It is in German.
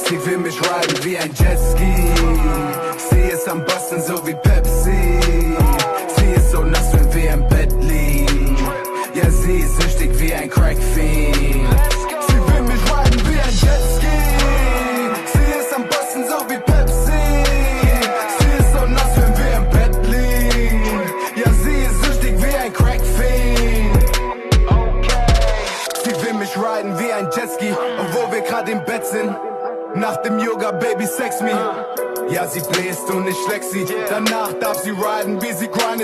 Sie will mich riden wie ein Jetski. Sie ist am Basten so wie Pepsi. Sie ist so nass, wenn wir im Bett liegen. Ja, sie ist süchtig wie ein Crack-Fiend. Sie will mich riden wie ein Jetski. Sie ist am Basten so wie Pepsi. Sie ist so nass, wenn wir im Bett liegen. Ja, sie ist süchtig wie ein Crack-Fiend. Sie will mich riden wie ein Jetski, obwohl wir grad im Bett sind. Nach dem Yoga, Baby, sex me. Ja, sie bläst und ich schleck sie. Danach darf sie riden, wie sie grind.